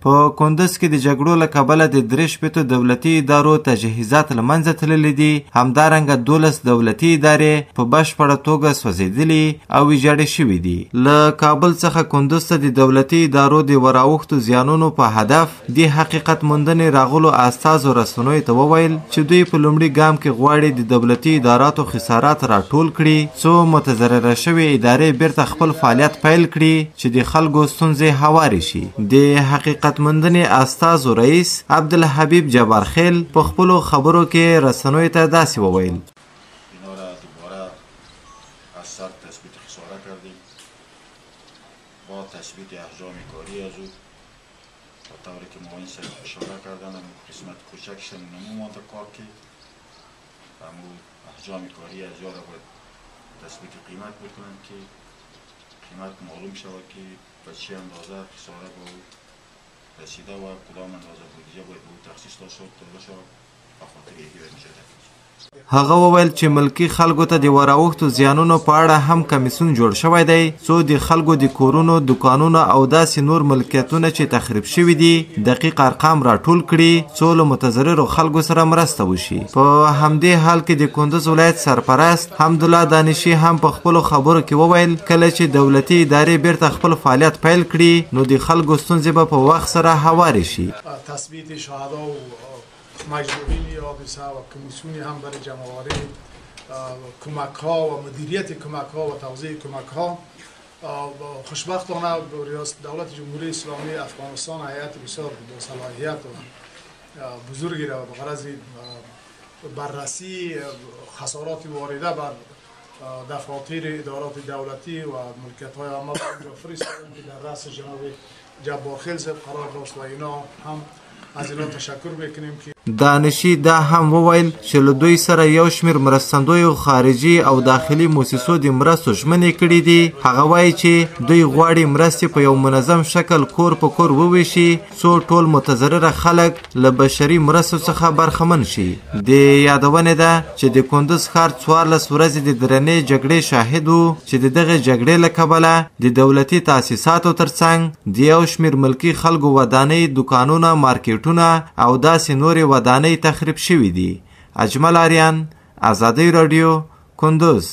په کندز کې د جګړو له کبله د 3 شپېتو دولتي ادارو تجهیزات له منځه تللي دي. همدارنګه 12 دولتي ادارې په بشپړه توګه سوځېدلي او ویجاړې شوي دي. له کابل څخه کندز ته د دولتي ادارو د وراوښتو زیانونو په هدف د حقیقت موندنې راغلو استازو رسنیو ته وویل چې دوی په لومړي ګام کې غواړي د دولتي اداراتو خسارات راټول کړي څو متضرره شوې ادارې بیرته خپل فعالیت پیل کړي چې د خلکو ستونزې هوارې شي. د حقیقت موندنې استازو رئیس عبدالحبیب جبارخیل په خپلو خبرو کې رسنیو ته داسې وویل: اینا را دوباره از سر تثبیت خساره کردیم با تثبیت احجام کاری از او و طوری که معاون سر اشاره کردن قسمت کوچکشن نمومانده کار که همون احجام کاری از یا را باید تثبیت قیمت بکنن که قیمت معلوم شود که به چه اندازه خساره به او رسیده و کدام اندازه بودجه باید به او تخصیص داده شود به خاطر یکی میشه. هغه وویل چې ملکی خلکو ته د وراوښتو زیانونو په اړه هم کمیسیون جوړ شوی دی څو د خلکو د کورونو، دکانونو او داسې نور ملکیتونه چې تخریب شوي دي دقیق ارقام راټول کړي څو له متضررو خلکو سره مرسته وشي. په همدې حال کې د کندز ولایت سرپرست حمدالله دانشي هم په خپلو خبرو کې وویل کله چې دولتي ادارې بیرته خپل فعالیت پیل کړي نو د خلکو ستونزې به په وخت سره هوارې شي. تثبیت شهدا و مجموعین حادثه و کمیسیونی هم برای جمع‌آوری کمک ها و مدیریت کمک ها و توزیع کمک ها. خوشبختانه ریاست دولت جمهوری اسلامی افغانستان هیئت بسیار با صلاحیت و بزرگی را به غرض بررسی خسارات وارده بر دفاتر ادارات دولتی و ملکیت های عامه فرستادند که در رأس جناب جبارخیل صاحب قرار داشت و اینا هم از اینا تشکر میکنیم که دانشي دا هم وویل چې له دوی سره یو شمېر مرستندویو خارجي او داخلي موسسو د مرستو ژمنې کړي دي. هغه وایي چې دوی غواړي مرستې په یو منظم شکل کور په کور وویشي څو ټول متضرره خلک له بشري مرستو څخه برخمن شي. د یادونې ده چې د کندز ښار 14 ورځې د درنې جګړې شاهد و چې د دغې جګړې له کبله د دولتي تاسیساتو ترڅنګ د یو شمېر ملکي خلکو ودانۍ، دکانونه، مارکیټونه او داسې نورې ودانۍ تخریب شوي دي. اجمل آریان، آزادی رادیو، کندز.